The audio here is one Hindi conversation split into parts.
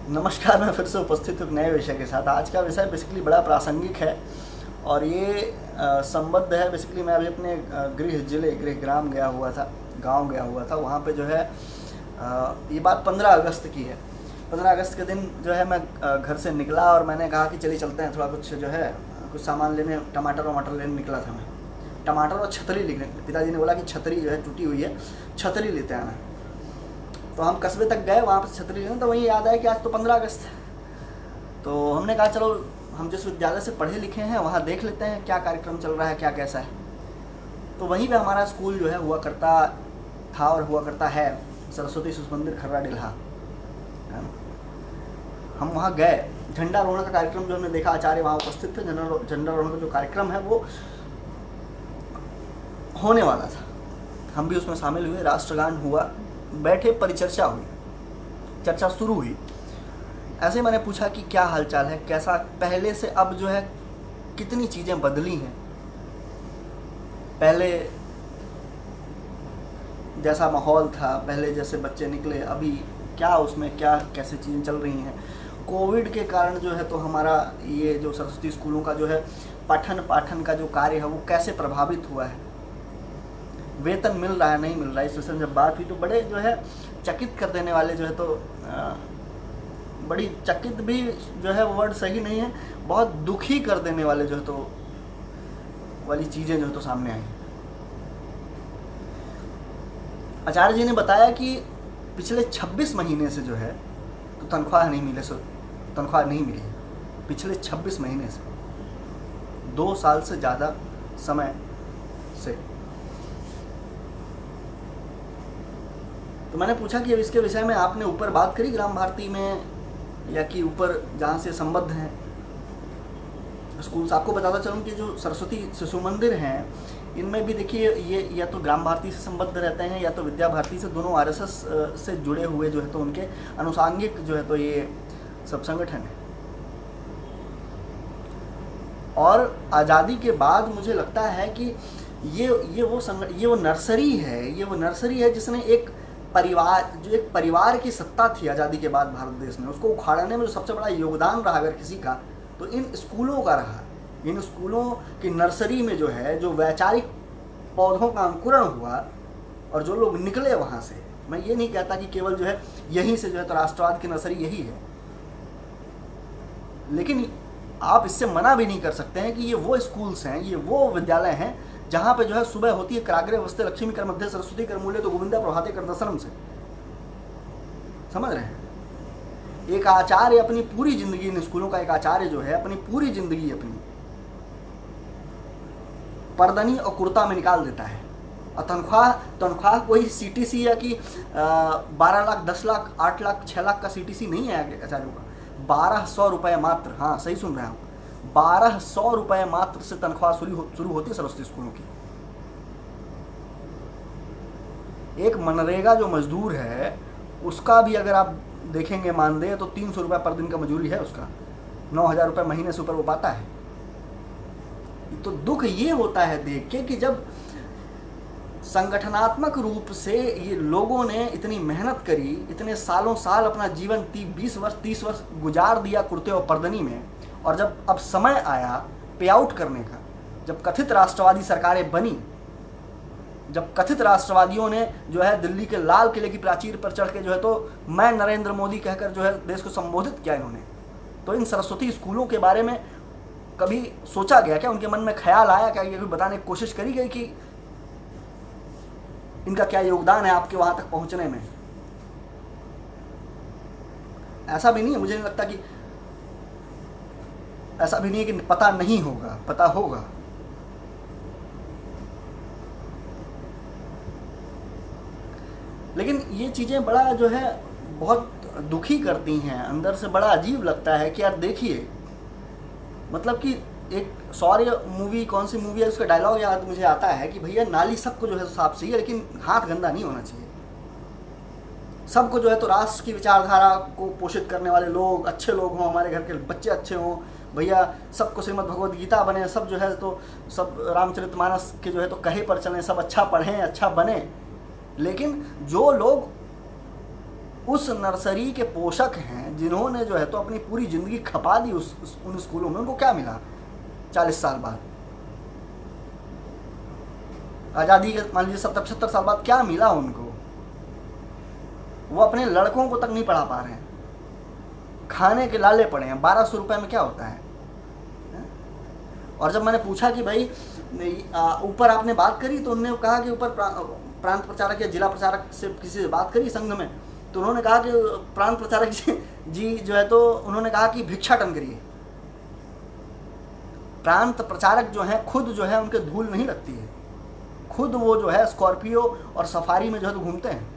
नमस्कार, मैं फिर से उपस्थित हूँ एक नए विषय के साथ। आज का विषय बेसिकली बड़ा प्रासंगिक है और ये संबद्ध है। बेसिकली मैं अभी अपने गृह ग्राम गया हुआ था, गांव गया हुआ था। वहाँ पे जो है ये बात 15 अगस्त की है। 15 अगस्त के दिन जो है मैं घर से निकला और मैंने कहा कि चलिए चलते हैं, थोड़ा कुछ जो है कुछ सामान लेने, टमाटर वमाटर लेने निकला था मैं। टमाटर और छतरी लेने, पिताजी ने बोला कि छतरी जो है टूटी हुई है, छतरी लेते आना। तो हम कस्बे तक गए, वहाँ पर छतरी लेने। तो वहीं याद आया कि आज तो 15 अगस्त है। तो हमने कहा चलो हम जिस विद्यालय से पढ़े लिखे हैं वहाँ देख लेते हैं क्या कार्यक्रम चल रहा है, क्या कैसा है। तो वहीं पे हमारा स्कूल जो है हुआ करता था और हुआ करता है, सरस्वती शिशु मंदिर खर्रा डिल्हा, है ना। हम वहाँ गए, झंडारोहण का कार्यक्रम जो हमने देखा, आचार्य वहाँ उपस्थित थे। झंडारोहण का जो कार्यक्रम है वो होने वाला था, हम भी उसमें शामिल हुए। राष्ट्रगान हुआ, बैठे, परिचर्चा हुई, चर्चा शुरू हुई। ऐसे मैंने पूछा कि क्या हालचाल है, कैसा पहले से अब जो है कितनी चीज़ें बदली हैं। पहले जैसा माहौल था, पहले जैसे बच्चे निकले, अभी क्या उसमें क्या कैसे चीज़ें चल रही हैं। कोविड के कारण जो है तो हमारा ये जो सरस्वती स्कूलों का जो है पठन पाठन का जो कार्य है वो कैसे प्रभावित हुआ है। वेतन मिल रहा है, नहीं मिल रहा है, इस विषय में जब बात हुई तो बड़े जो है चकित कर देने वाले जो है तो बड़ी चकित भी जो है वर्ड सही नहीं है, बहुत दुखी कर देने वाले जो है तो वाली चीज़ें जो है तो सामने आई। आचार्य जी ने बताया कि पिछले 26 महीने से जो है तो तनख्वाह नहीं मिली है। पिछले 26 महीने से, 2 साल से ज़्यादा समय से। तो मैंने पूछा कि अब इसके विषय में आपने ऊपर बात करी ग्राम भारती में, या कि ऊपर जहाँ से संबद्ध हैं स्कूल्स। आपको बताता चलूँ कि जो सरस्वती शिशु मंदिर हैं इनमें भी देखिए ये या तो ग्राम भारती से संबद्ध रहते हैं या तो विद्या भारती से, दोनों आरएसएस से जुड़े हुए जो है तो उनके अनुषांगिक जो है तो ये सब संगठन है। और आज़ादी के बाद मुझे लगता है कि ये वो नर्सरी है जिसने एक परिवार की सत्ता थी आज़ादी के बाद भारत देश में, उसको उखाड़ने में जो सबसे बड़ा योगदान रहा अगर किसी का तो इन स्कूलों का रहा। इन स्कूलों की नर्सरी में जो है जो वैचारिक पौधों का अंकुरण हुआ और जो लोग निकले वहाँ से, मैं ये नहीं कहता कि केवल जो है यहीं से जो है तो राष्ट्रवाद की नर्सरी यही है, लेकिन आप इससे मना भी नहीं कर सकते हैं कि ये वो स्कूल्स हैं, ये वो विद्यालय हैं जहाँ पे जो है सुबह होती है कराग्रे वस्ते लक्ष्मी कर मध्य सरस्वती कर मूल्य तो गोविंदा प्रभाते कर दर्शनम से। समझ रहे हैं? एक आचार्य अपनी पूरी जिंदगी, इन स्कूलों का एक आचार्य जो है अपनी पूरी जिंदगी अपनी पर्दनी और कुर्ता में निकाल देता है। और तनख्वाह कोई सीटीसी या कि 12 लाख 10 लाख 8 लाख 6 लाख का सीटीसी नहीं है आचार्यों का। 1200 रुपये मात्र, हाँ सही सुन रहे हैं आप, 1200 रुपये मात्र से तनख्वाह शुरू होती है सरस्वती स्कूलों की। एक मनरेगा जो मजदूर है उसका भी अगर आप देखेंगे मानदेय तो 300 रुपये पर दिन का मजदूरी है उसका, 9000 रुपये महीने से ऊपर वो पाता है। तो दुख ये होता है देख के कि जब संगठनात्मक रूप से ये लोगों ने इतनी मेहनत करी, इतने सालों साल अपना जीवन 20 वर्ष 30 वर्ष गुजार दिया कुर्ते और पर्दनी में, और जब अब समय आया पे आउट करने का, जब कथित राष्ट्रवादी सरकारें बनी, जब कथित राष्ट्रवादियों ने जो है दिल्ली के लाल किले की प्राचीर पर चढ़ के जो है तो मैं नरेंद्र मोदी कहकर जो है देश को संबोधित किया इन्होंने, तो इन सरस्वती स्कूलों के बारे में कभी सोचा गया क्या? उनके मन में ख्याल आया क्या? ये भी बताने की कोशिश करी गई कि इनका क्या योगदान है आपके वहां तक पहुंचने में? ऐसा भी नहीं है, मुझे नहीं लगता कि ऐसा भी नहीं है कि पता नहीं होगा, पता होगा। लेकिन ये चीज़ें बड़ा जो है बहुत दुखी करती हैं, अंदर से बड़ा अजीब लगता है कि यार देखिए, मतलब कि एक सौर्य मूवी, कौन सी मूवी है उसका डायलॉग याद मुझे आता है कि भैया नाली सबको जो है साफ चाहिए लेकिन हाथ गंदा नहीं होना चाहिए। सबको जो है तो राष्ट्र की विचारधारा को पोषित करने वाले लोग, अच्छे लोग हों, हमारे घर के बच्चे अच्छे हों, भैया सबको श्रीमद् भगवद गीता बने, सब जो है तो सब रामचरितमानस के जो है तो कहे पर चलें, सब अच्छा पढ़ें, अच्छा बने। लेकिन जो लोग उस नर्सरी के पोषक हैं जिन्होंने जो है तो अपनी पूरी ज़िंदगी खपा दी उन स्कूलों में, उनको क्या मिला 40 साल बाद? आज़ादी के मान लीजिए 70-75 साल बाद क्या मिला उनको? वो अपने लड़कों को तक नहीं पढ़ा पा रहे हैं, खाने के लाले पड़े हैं। 1200 रुपये में क्या होता है? और जब मैंने पूछा कि भाई ऊपर आपने बात करी, तो उन्होंने कहा कि ऊपर प्रांत प्रचारक या जिला प्रचारक से किसी से बात करी संघ में, तो उन्होंने कहा कि प्रांत प्रचारक जी जो है तो उन्होंने कहा कि भिक्षाटन करिए। प्रांत प्रचारक जो हैं खुद जो है उनके धूल नहीं लगती है, खुद वो जो है स्कॉर्पियो और सफारी में जो है तो घूमते हैं,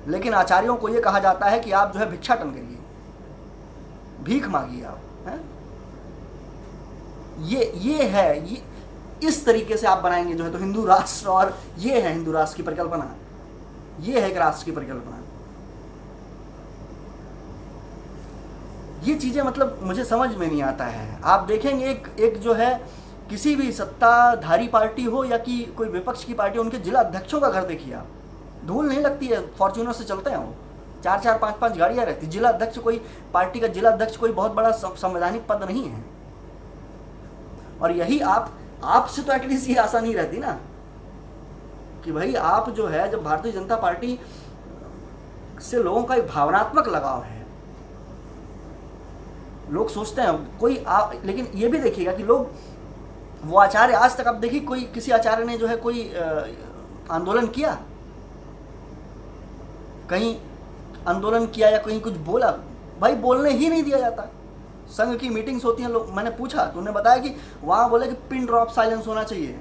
लेकिन आचार्यों को ये कहा जाता है कि आप जो है भिक्षाटन करिए, भीख मांगिए आप, हैं? ये है, ये इस तरीके से आप बनाएंगे जो है तो हिंदू राष्ट्र, और ये है हिंदू राष्ट्र की परिकल्पना, ये है एक राष्ट्र की परिकल्पना। ये चीज़ें मतलब मुझे समझ में नहीं आता है। आप देखेंगे एक जो है किसी भी सत्ताधारी पार्टी हो या कि कोई विपक्ष की पार्टी, उनके जिला अध्यक्षों का घर देखिए आप, धूल नहीं लगती है, फॉर्च्यूनर से चलते हैं वो, 4-4 5-5 गाड़ियाँ रहती। जिला अध्यक्ष कोई पार्टी का जिला अध्यक्ष कोई बहुत बड़ा संवैधानिक पद नहीं है। और यही आपसे तो एटलीस्ट ये आशा नहीं रहती ना कि भाई आप जो है, जब भारतीय जनता पार्टी से लोगों का एक भावनात्मक लगाव है, लोग सोचते हैं कोई लेकिन ये भी देखिएगा कि लोग वो आचार्य, आज तक आप देखिए कोई किसी आचार्य ने जो है कोई आंदोलन किया, कहीं आंदोलन किया या कहीं कुछ बोला? भाई बोलने ही नहीं दिया जाता। संघ की मीटिंग्स होती हैं, लोग, मैंने पूछा तो उन्होंने बताया कि वहाँ बोले कि पिन ड्रॉप साइलेंस होना चाहिए,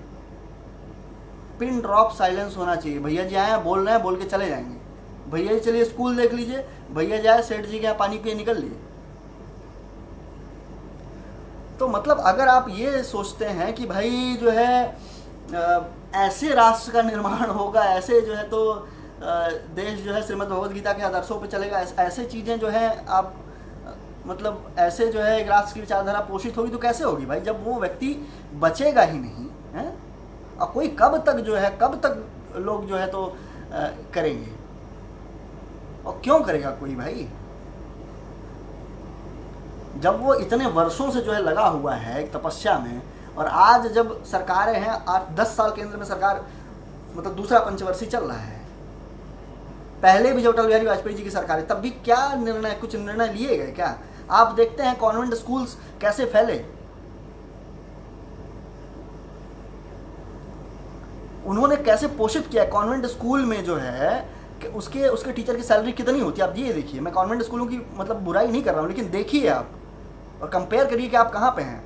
पिन ड्रॉप साइलेंस होना चाहिए। भैया जी आए हैं, बोल रहे हैं, बोल के चले जाएंगे। भैया जी चलिए स्कूल देख लीजिए, भैया जाए सेठ जी के यहाँ पानी पिए निकल लिए। तो मतलब अगर आप ये सोचते हैं कि भाई जो है ऐसे राष्ट्र का निर्माण होगा, ऐसे जो है तो देश जो है श्रीमद् भगवद गीता के आदर्शों पे चलेगा, ऐसे चीज़ें जो है आप मतलब ऐसे जो है एक राष्ट्र की विचारधारा पोषित होगी, तो कैसे होगी भाई, जब वो व्यक्ति बचेगा ही नहीं है। और कोई कब तक जो है, कब तक लोग जो है तो करेंगे, और क्यों करेगा कोई भाई, जब वो इतने वर्षों से जो है लगा हुआ है एक तपस्या में। और आज जब सरकारें हैं, 8-10 साल केंद्र में सरकार, मतलब दूसरा पंचवर्षीय चल रहा है, पहले भी जब अटल बिहारी वाजपेयी जी की सरकार है तब भी क्या निर्णय, कुछ निर्णय लिए गए क्या? आप देखते हैं कॉन्वेंट स्कूल्स कैसे फैले, उन्होंने कैसे पोषित किया। कॉन्वेंट स्कूल में जो है कि उसके टीचर की सैलरी कितनी होती है, आप ये देखिए। मैं कॉन्वेंट स्कूलों की मतलब बुराई नहीं कर रहा हूँ, लेकिन देखिए आप और कंपेयर करिए कि आप कहाँ पे हैं।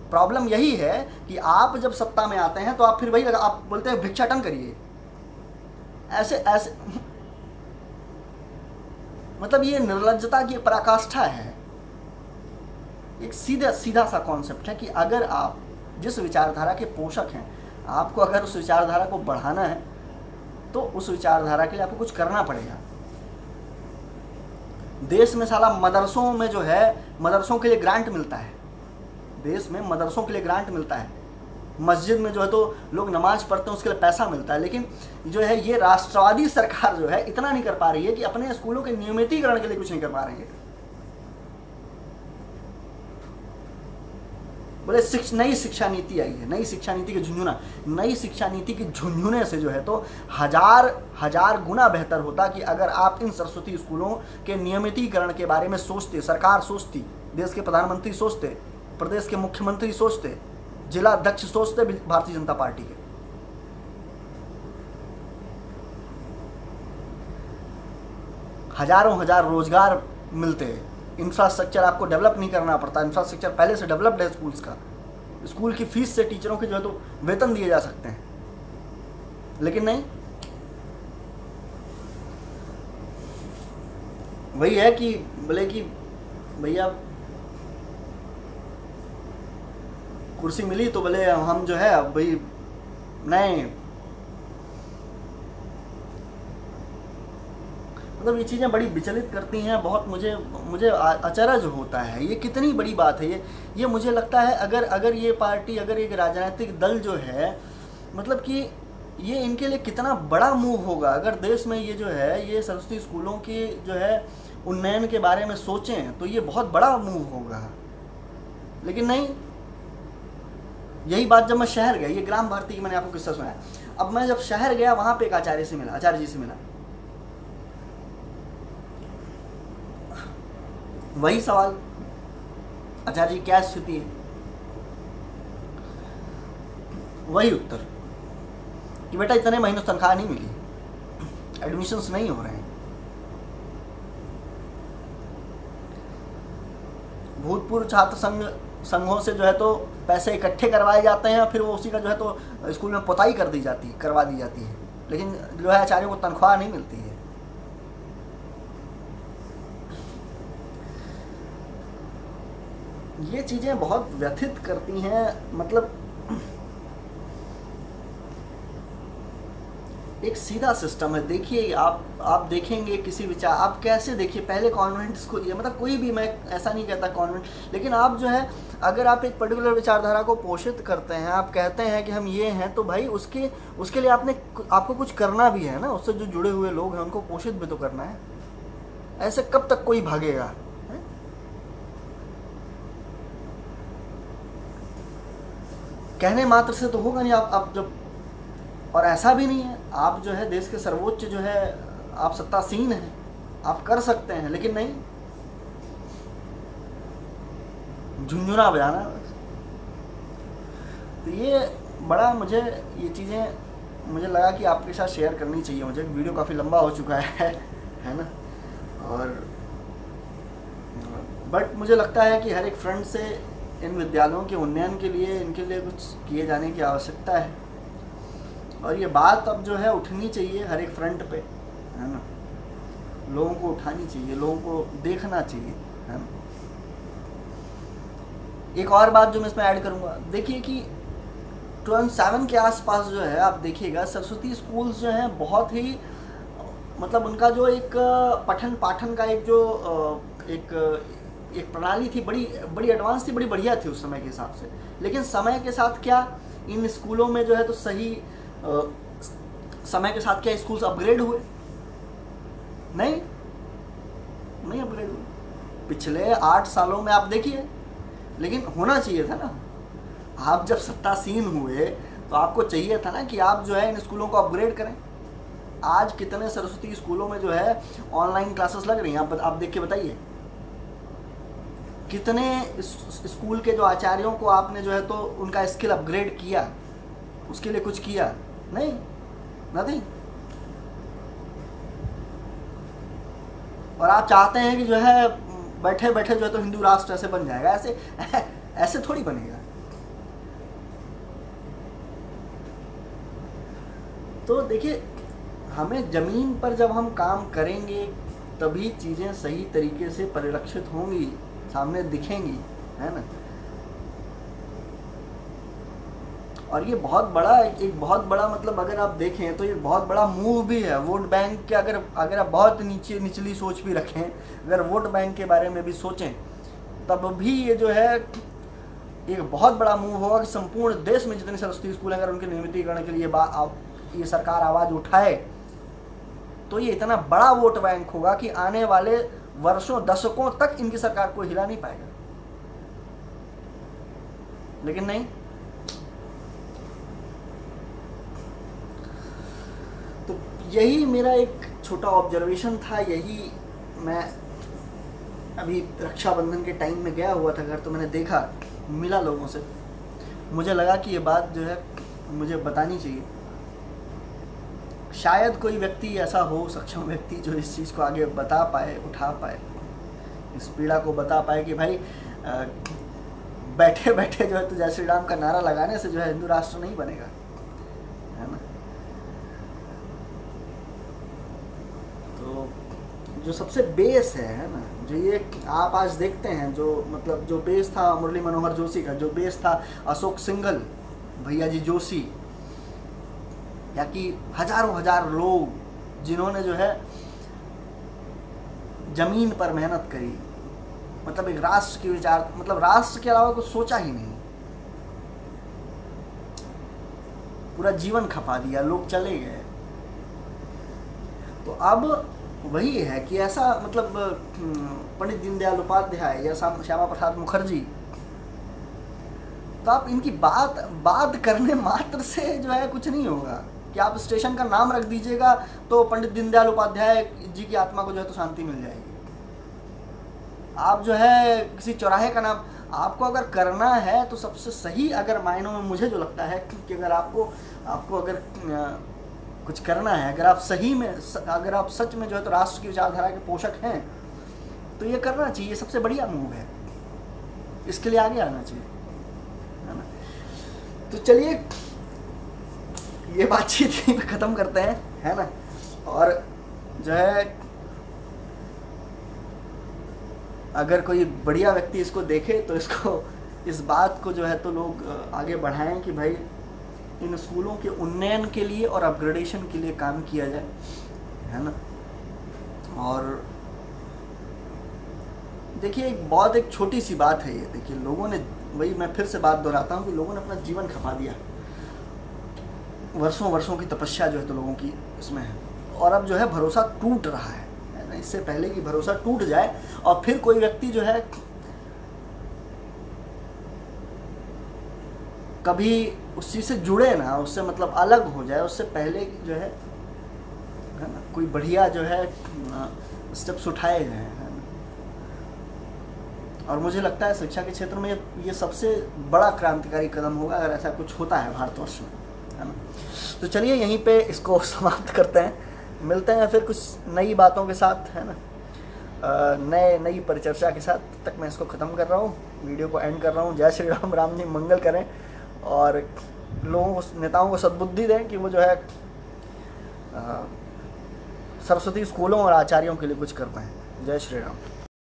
प्रॉब्लम यही है कि आप जब सत्ता में आते हैं तो आप फिर वही आप बोलते हैं भिक्षाटन करिए, ऐसे मतलब ये निर्लज्जता की पराकाष्ठा है। एक सीधा सा कॉन्सेप्ट है कि अगर आप जिस विचारधारा के पोषक हैं, आपको अगर उस विचारधारा को बढ़ाना है तो उस विचारधारा के लिए आपको कुछ करना पड़ेगा। देश में साला मदरसों में जो है, मदरसों के लिए ग्रांट मिलता है, देश में मदरसों के लिए ग्रांट मिलता है, मस्जिद में जो है तो लोग नमाज पढ़ते हैं उसके लिए पैसा मिलता है। लेकिन जो है ये राष्ट्रवादी सरकार जो है इतना नहीं कर पा रही है कि अपने स्कूलों के नियमितीकरण के लिए कुछ नहीं कर पा रही है। बोले नई शिक्षा नीति आई है, नई शिक्षा नीति के झुंझुना, नई शिक्षा नीति के झुंझुने से जो है तो हजार गुना बेहतर होता कि अगर आप इन सरस्वती स्कूलों के नियमितीकरण के बारे में सोचते, सरकार सोचती, देश के प्रधानमंत्री सोचते, प्रदेश के मुख्यमंत्री सोचते, जिला अध्यक्ष सोचते भारतीय जनता पार्टी के। हजारों रोजगार मिलते, इंफ्रास्ट्रक्चर आपको डेवलप नहीं करना पड़ता, इंफ्रास्ट्रक्चर पहले से डेवलप्ड है स्कूल्स का, स्कूल की फीस से टीचरों के जो है तो वेतन दिए जा सकते हैं। लेकिन नहीं, वही है कि बोले कि भैया कुर्सी मिली तो बोले हम जो है अब भाई नहीं, मतलब ये चीज़ें बड़ी विचलित करती हैं। बहुत मुझे अचरज होता है, ये कितनी बड़ी बात है ये मुझे लगता है अगर ये पार्टी, अगर एक राजनीतिक दल जो है मतलब कि ये इनके लिए कितना बड़ा मूव होगा अगर देश में ये जो है ये सरस्वती स्कूलों के जो है उन्नयन के बारे में सोचें, तो ये बहुत बड़ा मूव होगा। लेकिन नहीं, यही बात जब मैं शहर गया, ये ग्राम भारती की मैंने आपको किस्सा सुनाया, अब मैं जब शहर गया वहां पे एक आचार्य से मिला, आचार्य जी से मिला, वही सवाल, आचार्य जी क्या स्थिति है, वही उत्तर कि बेटा इतने महीनों तनख्वाह नहीं मिली, एडमिशन्स नहीं हो रहे हैं। भूतपूर्व छात्र संघों से जो है तो पैसे इकट्ठे करवाए जाते हैं, फिर वो उसी का जो है तो स्कूल में पुताई करवा दी जाती है, लेकिन जो है आचार्यों को तनख्वाह नहीं मिलती है। ये चीज़ें बहुत व्यथित करती हैं। मतलब एक सीधा सिस्टम है। देखिए आप देखेंगे किसी विचार, आप कैसे देखिए पहले कॉन्वेंट स्कूल, ये मतलब कोई भी, मैं ऐसा नहीं कहता कॉन्वेंट, लेकिन आप जो है अगर आप एक पर्टिकुलर विचारधारा को पोषित करते हैं, आप कहते हैं कि हम ये हैं, तो भाई उसके लिए आपको कुछ करना भी है ना, उससे जो जुड़े हुए लोग हैं उनको पोषित भी तो करना है। ऐसे कब तक कोई भागेगा? कहने मात्र से तो होगा नहीं। आप जब, और ऐसा भी नहीं है, आप जो है देश के सर्वोच्च जो है आप सत्तासीन हैं, आप कर सकते हैं, लेकिन नहीं, झुंझुना बजाना। तो ये बड़ा मुझे ये चीज़ें मुझे लगा कि आपके साथ शेयर करनी चाहिए मुझे। वीडियो काफ़ी लंबा हो चुका है ना, और बट मुझे लगता है कि हर एक फ्रंट से इन विद्यालयों के उन्नयन के लिए, इनके लिए कुछ किए जाने की आवश्यकता है, और ये बात अब जो है उठनी चाहिए हर एक फ्रंट पे, है ना, लोगों को उठानी चाहिए, लोगों को देखना चाहिए, है ना। एक और बात जो मैं इसमें ऐड करूँगा, देखिए कि 2007 के आसपास जो है आप देखिएगा सरस्वती स्कूल्स जो हैं बहुत ही, मतलब उनका जो एक पठन पाठन का एक जो एक प्रणाली थी, बड़ी एडवांस थी, बड़ी बढ़िया थी उस समय के हिसाब से। लेकिन समय के साथ क्या इन स्कूलों में जो है तो सही समय के साथ क्या स्कूल्स अपग्रेड हुए? नहीं अपग्रेड हुए। पिछले 8 सालों में आप देखिए, लेकिन होना चाहिए था ना। आप जब सत्तासीन हुए तो आपको चाहिए था ना कि आप जो है इन स्कूलों को अपग्रेड करें। आज कितने सरस्वती स्कूलों में जो है ऑनलाइन क्लासेस लग रही हैं, आप देख के बताइए। कितने स्कूल के जो आचार्यों को आपने जो है तो उनका स्किल अपग्रेड किया, उसके लिए कुछ किया? नहीं, नथिंग। और आप चाहते हैं कि जो है बैठे बैठे जो है तो हिंदू राष्ट्र ऐसे बन जाएगा। ऐसे थोड़ी बनेगा। तो देखिए, हमें ज़मीन पर जब हम काम करेंगे तभी चीज़ें सही तरीके से परिलक्षित होंगी, सामने दिखेंगी, है ना। और ये बहुत बड़ा मतलब अगर आप देखें तो ये बहुत बड़ा मूव भी है। वोट बैंक के अगर आप बहुत निचली सोच भी रखें, अगर वोट बैंक के बारे में भी सोचें, तब भी ये जो है एक बहुत बड़ा मूव होगा कि संपूर्ण देश में जितने सरस्वती स्कूल हैं, अगर उनके नियमितीकरण के लिए ये सरकार आवाज़ उठाए तो ये इतना बड़ा वोट बैंक होगा कि आने वाले वर्षों, दशकों तक इनकी सरकार को हिला नहीं पाएगा। लेकिन नहीं, तो यही मेरा एक छोटा ऑब्जर्वेशन था। यही मैं अभी रक्षाबंधन के टाइम में गया हुआ था घर, तो मैंने देखा, मिला लोगों से, मुझे लगा कि ये बात जो है मुझे बतानी चाहिए। शायद कोई व्यक्ति ऐसा हो, सक्षम व्यक्ति, जो इस चीज़ को आगे बता पाए, उठा पाए, इस पीड़ा को बता पाए कि भाई बैठे बैठे जो है तो जय श्री राम का नारा लगाने से जो है हिंदू राष्ट्र नहीं बनेगा, है ना। तो जो सबसे बेस है ना, जो ये आप आज देखते हैं, जो मतलब जो बेस था मुरली मनोहर जोशी का, जो बेस था अशोक सिंघल, भैया जी जोशी, या कि हजार लोग जिन्होंने जो है जमीन पर मेहनत करी, मतलब एक राष्ट्र की विचार, मतलब राष्ट्र के अलावा कुछ सोचा ही नहीं। पूरा जीवन खपा दिया, लोग चले गए। तो अब वही है कि ऐसा मतलब पंडित दीनदयाल उपाध्याय या श्यामा प्रसाद मुखर्जी, तो आप इनकी बात करने मात्र से जो है कुछ नहीं होगा कि आप स्टेशन का नाम रख दीजिएगा तो पंडित दीनदयाल उपाध्याय जी की आत्मा को जो है तो शांति मिल जाएगी। आप जो है किसी चौराहे का नाम, आपको अगर करना है तो सबसे सही, अगर मायनों में मुझे जो लगता है कि अगर आपको अगर कुछ करना है, अगर आप सही में, अगर आप सच में जो है तो राष्ट्र की विचारधारा के पोषक हैं, तो ये करना चाहिए, सबसे बढ़िया मूव है, इसके लिए आगे आना चाहिए, है ना। तो चलिए ये बातचीत यहीं पे ख़त्म करते हैं, है ना। और जो है अगर कोई बढ़िया व्यक्ति इसको देखे तो इस बात को जो है तो लोग आगे बढ़ाएं कि भाई इन स्कूलों के उन्नयन के लिए और अपग्रेडेशन के लिए काम किया जाए, है ना। और देखिए एक छोटी सी बात है ये, देखिए लोगों ने, वही मैं फिर से बात दोहराता हूँ कि लोगों ने अपना जीवन खपा दिया, वर्षों की तपस्या जो है तो लोगों की इसमें है, और अब जो है भरोसा टूट रहा है ना। इससे पहले कि भरोसा टूट जाए और फिर कोई व्यक्ति जो है कभी उस चीज़ से जुड़े ना, उससे मतलब अलग हो जाए, उससे पहले जो है ना कोई बढ़िया जो है स्टेप्स उठाए जाए, है ना। और मुझे लगता है शिक्षा के क्षेत्र में ये सबसे बड़ा क्रांतिकारी कदम होगा अगर ऐसा कुछ होता है भारतवर्ष में, है ना। तो चलिए यहीं पे इसको समाप्त करते हैं, मिलते हैं फिर कुछ नई बातों के साथ, है ना, नई परिचर्चा के साथ। तब तक मैं इसको ख़त्म कर रहा हूँ, वीडियो को एंड कर रहा हूँ। जय श्री राम, राम जी मंगल करें और लोगों को, नेताओं को सद्बुद्धि दें कि वो जो है सरस्वती स्कूलों और आचार्यों के लिए कुछ कर पाएँ। जय श्री राम।